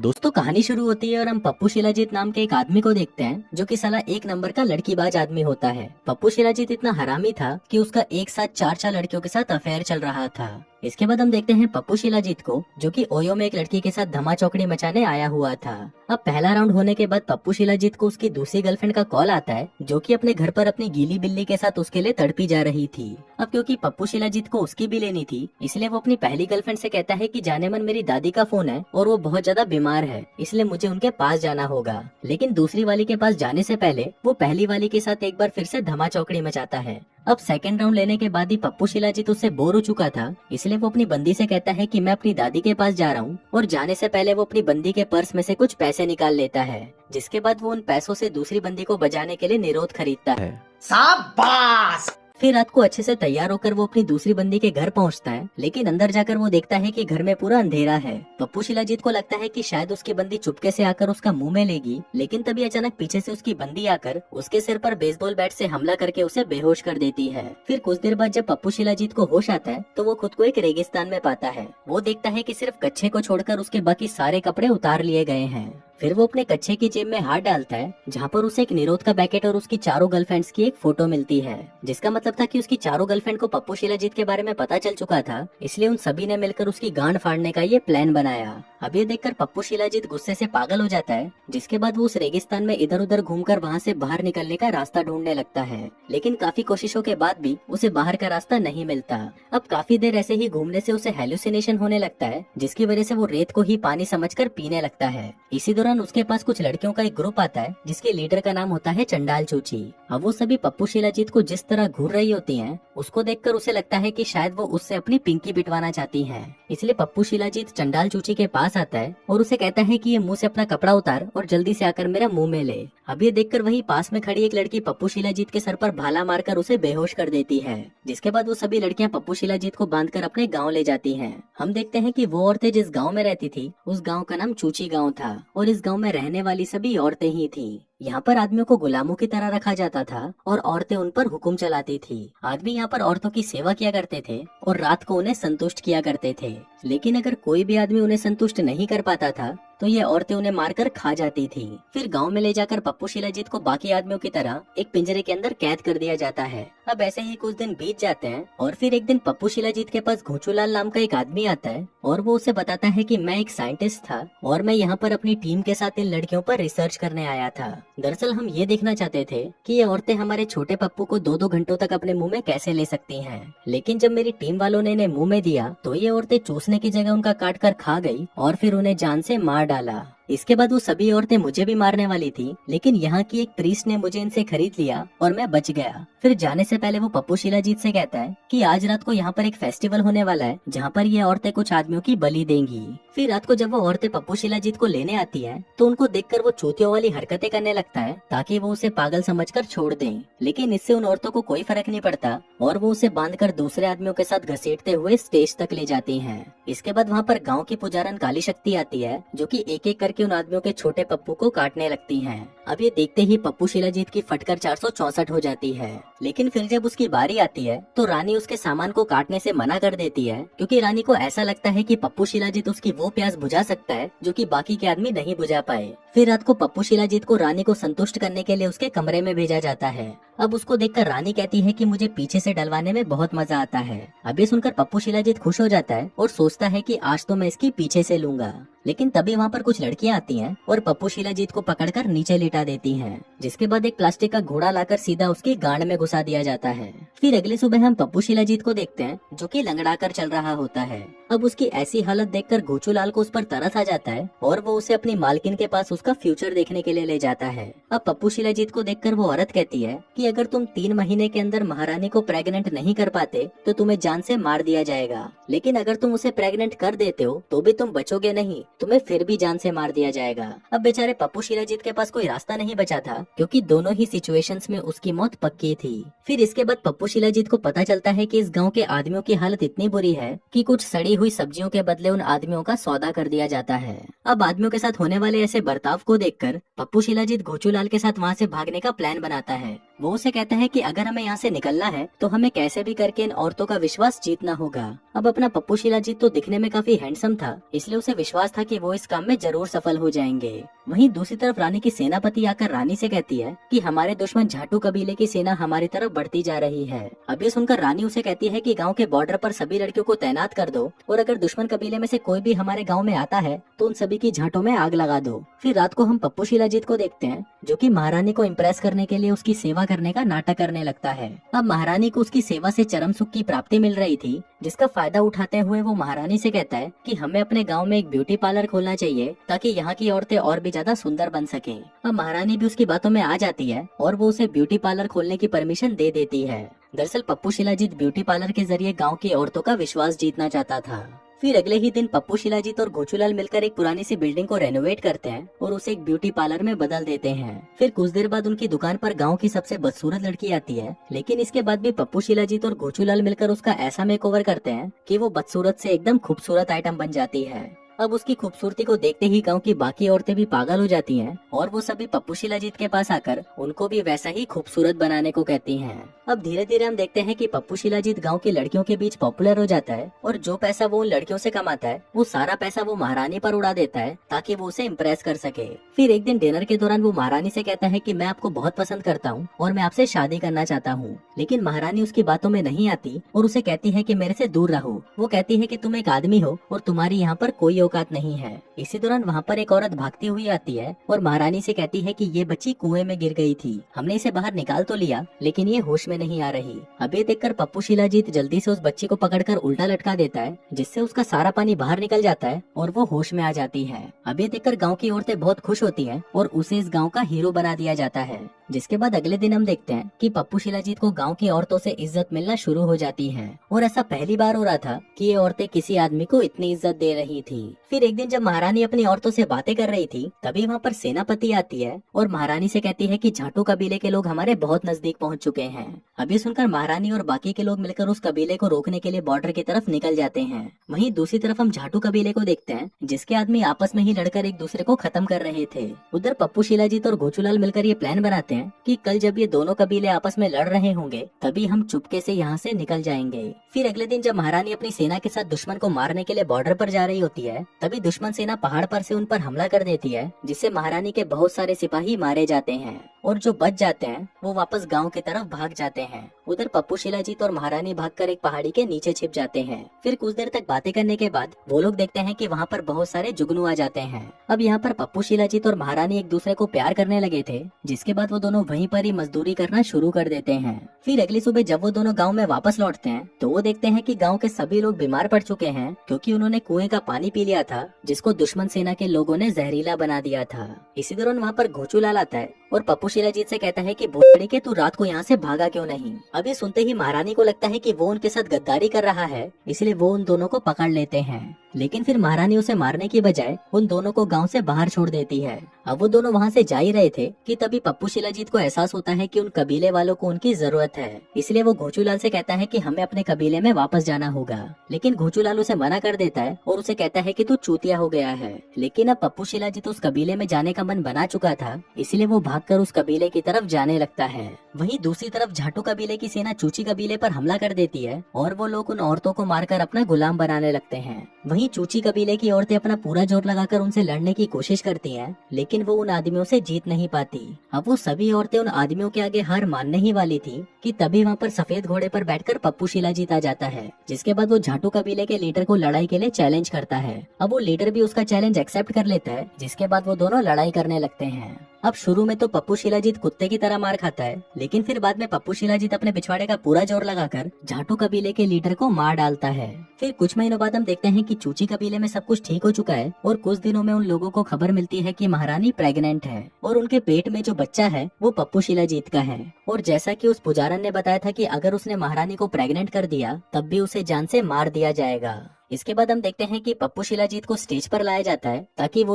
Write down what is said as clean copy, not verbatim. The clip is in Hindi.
दोस्तों कहानी शुरू होती है और हम पप्पू शिलाजीत नाम के एक आदमी को देखते हैं जो कि साला एक नंबर का लड़कीबाज आदमी होता है। पप्पू शिलाजीत इतना हरामी था कि उसका एक साथ चार चार लड़कियों के साथ अफेयर चल रहा था। इसके बाद हम देखते हैं पप्पू शिलाजीत को जो कि ओयो में एक लड़की के साथ धमा चौकड़ी मचाने आया हुआ था। अब पहला राउंड होने के बाद पप्पू शिलाजीत को उसकी दूसरी गर्लफ्रेंड का कॉल आता है जो कि अपने घर पर अपनी गीली बिल्ली के साथ उसके लिए तड़पी जा रही थी। अब क्योंकि पप्पू शिलाजीत को उसकी भी लेनी थी इसलिए वो अपनी पहली गर्लफ्रेंड से कहता है कि जाने मन मेरी दादी का फोन है और वो बहुत ज्यादा बीमार है इसलिए मुझे उनके पास जाना होगा। लेकिन दूसरी वाली के पास जाने से पहले वो पहली वाली के साथ एक बार फिर से धमा चौकड़ी मचाता है। अब सेकंड राउंड लेने के बाद ही पप्पू शिलाजीत उससे बोर हो चुका था इसलिए वो अपनी बंदी से कहता है कि मैं अपनी दादी के पास जा रहा हूँ और जाने से पहले वो अपनी बंदी के पर्स में से कुछ पैसे निकाल लेता है, जिसके बाद वो उन पैसों से दूसरी बंदी को बजाने के लिए निरोध खरीदता है। शाबाश। फिर रात को अच्छे से तैयार होकर वो अपनी दूसरी बंदी के घर पहुंचता है, लेकिन अंदर जाकर वो देखता है कि घर में पूरा अंधेरा है। पप्पू शिलाजीत को लगता है कि शायद उसकी बंदी चुपके से आकर उसका मुंह में लेगी, लेकिन तभी अचानक पीछे से उसकी बंदी आकर उसके सिर पर बेसबॉल बैट से हमला करके उसे बेहोश कर देती है। फिर कुछ देर बाद जब पप्पू शिलाजीत को होश आता है तो वो खुद को एक रेगिस्तान में पाता है। वो देखता है कि सिर्फ कच्छे को छोड़कर उसके बाकी सारे कपड़े उतार लिए गए हैं। फिर वो अपने कच्छे की जेब में हाथ डालता है जहाँ पर उसे एक निरोध का पैकेट और उसकी चारों गर्लफ्रेंड्स की एक फोटो मिलती है, जिसका मतलब था कि उसकी चारों गर्लफ्रेंड को पप्पू शिलाजीत के बारे में पता चल चुका था, इसलिए उन सभी ने मिलकर उसकी गांड फाड़ने का ये प्लान बनाया। अब ये देखकर पप्पू शिलाजीत गुस्से से पागल हो जाता है, जिसके बाद वो उस रेगिस्तान में इधर उधर घूमकर वहाँ से बाहर निकलने का रास्ता ढूंढने लगता है, लेकिन काफी कोशिशों के बाद भी उसे बाहर का रास्ता नहीं मिलता। अब काफी देर ऐसे ही घूमने से उसे हेलुसिनेशन होने लगता है, जिसकी वजह से वो रेत को ही पानी समझकर पीने लगता है। इसी दौरान उसके पास कुछ लड़कियों का एक ग्रुप आता है जिसके लीडर का नाम होता है चंडाल चूची। अब वो सभी पप्पू शिलाजीत को जिस तरह घूर रही होती हैं, उसको देखकर उसे लगता है कि शायद वो उससे अपनी पिंकी बिटवाना चाहती हैं। इसलिए पप्पू शिलाजीत चंडाल चूची के पास आता है और उसे कहता है कि ये मुंह से अपना कपड़ा उतार और जल्दी से आकर मेरा मुंह में ले। अब ये देखकर वही पास में खड़ी एक लड़की पप्पू शिलाजीत के सर पर भाला मारकर उसे बेहोश कर देती है, जिसके बाद वो सभी लड़कियां पप्पू शिलाजीत को बांधकर अपने गांव ले जाती हैं। हम देखते हैं कि वो औरतें जिस गांव में रहती थी उस गांव का नाम चूची गांव था और इस गांव में रहने वाली सभी औरतें ही थी। यहाँ पर आदमियों को गुलामों की तरह रखा जाता था और औरतें उन पर हुक्म चलाती थी। आदमी यहाँ पर औरतों की सेवा किया करते थे और रात को उन्हें संतुष्ट किया करते थे, लेकिन अगर कोई भी आदमी उन्हें संतुष्ट नहीं कर पाता था तो ये औरतें उन्हें मारकर खा जाती थी। फिर गांव में ले जाकर पप्पू शिलाजीत को बाकी आदमियों की तरह एक पिंजरे के अंदर कैद कर दिया जाता है। अब ऐसे ही कुछ दिन बीत जाते हैं और फिर एक दिन पप्पू शिलाजीत के पास घोचूलाल नाम का एक आदमी आता है और वो उसे बताता है कि मैं एक साइंटिस्ट था और मैं यहाँ पर अपनी टीम के साथ इन लड़कियों पर रिसर्च करने आया था। दरअसल हम ये देखना चाहते थे कि ये औरतें हमारे छोटे पप्पू को 2-2 घंटों तक अपने मुंह में कैसे ले सकती हैं, लेकिन जब मेरी टीम वालों ने इन्हें मुंह में दिया तो ये औरतें चूसने की जगह उनका काट कर खा गई और फिर उन्हें जान से मार डाला। इसके बाद वो सभी औरतें मुझे भी मारने वाली थी, लेकिन यहाँ की एक प्रीस्ट ने मुझे इनसे खरीद लिया और मैं बच गया। फिर जाने से पहले वो पप्पू शिलाजीत से कहता है कि आज रात को यहाँ पर एक फेस्टिवल होने वाला है जहाँ पर ये औरतें कुछ आदमियों की बलि देंगी। फिर रात को जब वो औरतें पप्पू शिलाजीत को लेने आती हैं, तो उनको देखकर वो चूतियों वाली हरकतें करने लगता है ताकि वो उसे पागल समझकर छोड़ दें, लेकिन इससे उन औरतों को कोई फर्क नहीं पड़ता और वो उसे बांधकर दूसरे आदमियों के साथ घसीटते हुए स्टेज तक ले जाती हैं। इसके बाद वहाँ पर गाँव की पुजारन काली शक्ति आती है जो कि एक एक करके उन आदमियों के छोटे पप्पू को काटने लगती हैं। अब ये देखते ही पप्पू शिलाजीत की फटकर 464 हो जाती है, लेकिन फिर जब उसकी बारी आती है तो रानी उसके सामान को काटने से मना कर देती है, क्योंकि रानी को ऐसा लगता है कि पप्पू शिलाजीत उसकी वो प्यास बुझा सकता है जो कि बाकी के आदमी नहीं बुझा पाए। फिर रात को पप्पू शिलाजीत को रानी को संतुष्ट करने के लिए उसके कमरे में भेजा जाता है। अब उसको देखकर रानी कहती है कि मुझे पीछे से डलवाने में बहुत मजा आता है। अब ये सुनकर पप्पू शिलाजीत खुश हो जाता है और सोचता है कि आज तो मैं इसकी पीछे से लूंगा, लेकिन तभी वहाँ पर कुछ लड़कियां आती हैं और पप्पू शिलाजीत को पकड़कर नीचे लिटा देती हैं, जिसके बाद एक प्लास्टिक का घोड़ा लाकर सीधा उसकी गांड में घुसा दिया जाता है। फिर अगली सुबह हम पप्पू शिलाजीत को देखते हैं जो कि लंगड़ा कर चल रहा होता है। अब उसकी ऐसी हालत देखकर घोचूलाल को उस पर तरस आ जाता है और वो उसे अपनी मालकिन के पास उसका फ्यूचर देखने के लिए ले जाता है। अब पप्पू शिलाजीत को देखकर वो औरत कहती है कि अगर तुम 3 महीने के अंदर महारानी को प्रेग्नेंट नहीं कर पाते तो तुम्हें जान से मार दिया जाएगा, लेकिन अगर तुम उसे प्रेग्नेंट कर देते हो तो भी तुम बचोगे नहीं, तुम्हें फिर भी जान से मार दिया जाएगा। अब बेचारे पप्पू शिलाजीत के पास कोई रास्ता नहीं बचा था, क्योंकि दोनों ही सिचुएशंस में उसकी मौत पक्की थी। फिर इसके बाद पप्पू शिलाजीत को पता चलता है कि इस गांव के आदमियों की हालत इतनी बुरी है कि कुछ सड़ी हुई सब्जियों के बदले उन आदमियों का सौदा कर दिया जाता है। अब आदमियों के साथ होने वाले ऐसे बर्ताव को देखकर पप्पू शिलाजीत घोचूलाल के साथ वहाँ से भागने का प्लान बनाता है। वो उसे कहता है कि अगर हमें यहाँ से निकलना है तो हमें कैसे भी करके इन औरतों का विश्वास जीतना होगा। अब अपना पप्पू शिलाजीत तो दिखने में काफी हैंडसम था, इसलिए उसे विश्वास था कि वो इस काम में जरूर सफल हो जाएंगे। वहीं दूसरी तरफ रानी की सेनापति आकर रानी से कहती है कि हमारे दुश्मन झाटू कबीले की सेना हमारी तरफ बढ़ती जा रही है। अब ये सुनकर रानी उसे कहती है कि गांव के बॉर्डर पर सभी लड़कियों को तैनात कर दो और अगर दुश्मन कबीले में से कोई भी हमारे गांव में आता है तो उन सभी की झांटों में आग लगा दो। फिर रात को हम पप्पू शिलाजीत को देखते हैं जो कि महारानी को इम्प्रेस करने के लिए उसकी सेवा करने का नाटक करने लगता है। अब महारानी को उसकी सेवा से चरम सुख की प्राप्ति मिल रही थी, जिसका फायदा उठाते हुए वो महारानी से कहता है कि हमें अपने गांव में एक ब्यूटी पार्लर खोलना चाहिए ताकि यहाँ की औरतें और भी ज्यादा सुंदर बन सके। अब महारानी भी उसकी बातों में आ जाती है और वो उसे ब्यूटी पार्लर खोलने की परमिशन दे देती है। दरअसल पप्पू शिलाजीत ब्यूटी पार्लर के जरिए गाँव की औरतों का विश्वास जीतना चाहता था। फिर अगले ही दिन पप्पू शिलाजीत और गोचूलाल मिलकर एक पुरानी सी बिल्डिंग को रेनोवेट करते हैं और उसे एक ब्यूटी पार्लर में बदल देते हैं। फिर कुछ देर बाद उनकी दुकान पर गांव की सबसे बदसूरत लड़की आती है, लेकिन इसके बाद भी पप्पू शिलाजीत और गोचूलाल मिलकर उसका ऐसा मेकओवर करते हैं कि वो बदसूरत से एकदम खूबसूरत आइटम बन जाती है। अब उसकी खूबसूरती को देखते ही गांव की बाकी औरतें भी पागल हो जाती हैं और वो सभी पप्पू शिलाजीत के पास आकर उनको भी वैसा ही खूबसूरत बनाने को कहती हैं। अब धीरे धीरे हम देखते हैं कि पप्पू शिलाजीत गांव की लड़कियों के बीच पॉपुलर हो जाता है और जो पैसा वो उन लड़कियों से कमाता है वो सारा पैसा वो महारानी पर उड़ा देता है ताकि वो उसे इम्प्रेस कर सके। फिर एक दिन डिनर के दौरान वो महारानी से कहता है कि मैं आपको बहुत पसंद करता हूँ और मैं आपसे शादी करना चाहता हूँ, लेकिन महारानी उसकी बातों में नहीं आती और उसे कहती है कि मेरे से दूर रहो। वो कहती है कि तुम एक आदमी हो और तुम्हारी यहाँ पर कोई औकात नहीं है। इसी दौरान वहाँ पर एक औरत भागती हुई आती है और महारानी से कहती है कि ये बच्ची कुएं में गिर गई थी, हमने इसे बाहर निकाल तो लिया लेकिन ये होश में नहीं आ रही। अब ये देखकर पप्पू शिलाजीत जल्दी से उस बच्ची को पकड़कर उल्टा लटका देता है, जिससे उसका सारा पानी बाहर निकल जाता है और वो होश में आ जाती है। अब ये देखकर गाँव की औरतें बहुत खुश होती है और उसे इस गाँव का हीरो बना दिया जाता है। जिसके बाद अगले दिन हम देखते हैं कि पप्पू शिलाजीत को गांव की औरतों से इज्जत मिलना शुरू हो जाती है और ऐसा पहली बार हो रहा था कि ये औरतें किसी आदमी को इतनी इज्जत दे रही थी। फिर एक दिन जब महारानी अपनी औरतों से बातें कर रही थी तभी वहाँ पर सेनापति आती है और महारानी से कहती है कि झाटू कबीले के लोग हमारे बहुत नजदीक पहुँच चुके हैं। अभी सुनकर महारानी और बाकी के लोग मिलकर उस कबीले को रोकने के लिए बॉर्डर की तरफ निकल जाते हैं। वहीं दूसरी तरफ हम झाटू कबीले को देखते हैं जिसके आदमी आपस में ही लड़कर एक दूसरे को खत्म कर रहे थे। उधर पप्पू शिलाजीत और गोचूलाल मिलकर ये प्लान बनाते हैं कि कल जब ये दोनों कबीले आपस में लड़ रहे होंगे तभी हम चुपके से यहाँ से निकल जाएंगे। फिर अगले दिन जब महारानी अपनी सेना के साथ दुश्मन को मारने के लिए बॉर्डर पर जा रही होती है तभी दुश्मन सेना पहाड़ पर से उन पर हमला कर देती है, जिससे महारानी के बहुत सारे सिपाही मारे जाते हैं और जो बच जाते हैं वो वापस गांव की तरफ भाग जाते हैं। उधर पप्पू शिलाजीत और महारानी भागकर एक पहाड़ी के नीचे छिप जाते हैं। फिर कुछ देर तक बातें करने के बाद वो लोग देखते हैं कि वहाँ पर बहुत सारे जुगनू आ जाते हैं। अब यहाँ पर पप्पू शिलाजीत और महारानी एक दूसरे को प्यार करने लगे थे, जिसके बाद वो दोनों वहीं पर ही मजदूरी करना शुरू कर देते हैं। फिर अगली सुबह जब वो दोनों गाँव में वापस लौटते हैं तो वो देखते हैं कि गाँव के सभी लोग बीमार पड़ चुके हैं क्योंकि उन्होंने कुएं का पानी पी लिया था जिसको दुश्मन सेना के लोगों ने जहरीला बना दिया था। इसी दौरान वहाँ पर गोचूलाल आता है और पप्पू शिलाजीत से कहता है कि भोसड़ी के तू रात को यहाँ से भागा क्यों नहीं। अभी सुनते ही महारानी को लगता है कि वो उनके साथ गद्दारी कर रहा है, इसलिए वो उन दोनों को पकड़ लेते हैं। लेकिन फिर महारानी उसे मारने की बजाय उन दोनों को गांव से बाहर छोड़ देती है। अब वो दोनों वहाँ से जा ही रहे थे कि तभी पप्पू शिलाजीत को एहसास होता है कि उन कबीले वालों को उनकी जरूरत है, इसलिए वो गोचूलाल से कहता है कि हमें अपने कबीले में वापस जाना होगा। लेकिन गोचूलाल उसे मना कर देता है और उसे कहता है कि तू चूतिया हो गया है। लेकिन अब पप्पू शिलाजीत उस कबीले में जाने का मन बना चुका था, इसलिए वो भागकर उस कबीले की तरफ जाने लगता है। वहीं दूसरी तरफ झाटू कबीले की सेना चूची कबीले पर हमला कर देती है और वो लोग उन औरतों को मारकर अपना गुलाम बनाने लगते हैं। वहीं चूची कबीले की औरतें अपना पूरा जोर लगाकर उनसे लड़ने की कोशिश करती हैं, लेकिन वो उन आदमियों से जीत नहीं पाती। अब वो सभी औरतें उन आदमियों के आगे हार मानने ही वाली थी कि तभी वहाँ पर सफेद घोड़े पर बैठकर पप्पू शिलाजीत आ जाता है, जिसके बाद वो झाटू कबीले के लीडर को लड़ाई के लिए चैलेंज करता है। अब वो लीडर भी उसका चैलेंज एक्सेप्ट कर लेता है, जिसके बाद वो दोनों लड़ाई करने लगते हैं। अब शुरू में तो पप्पू शिलाजीत कुत्ते की तरह मार खाता है, लेकिन फिर बाद में पप्पू शिलाजीत अपने पिछवाड़े का पूरा जोर लगाकर झाटू कबीले के लीडर को मार डालता है। फिर कुछ महीनों बाद हम देखते हैं कि चूची कबीले में सब कुछ ठीक हो चुका है और कुछ दिनों में उन लोगों को खबर मिलती है कि महारानी प्रेग्नेंट है और उनके पेट में जो बच्चा है वो पप्पू शिलाजीत का है। और जैसा कि उस पुजारन ने बताया था कि अगर उसने महारानी को प्रेग्नेंट कर दिया तब भी उसे जान से मार दिया जाएगा। इसके बाद हम देखते हैं कि पप्पू शिलाजीत को स्टेज पर लाया जाता है ताकि वो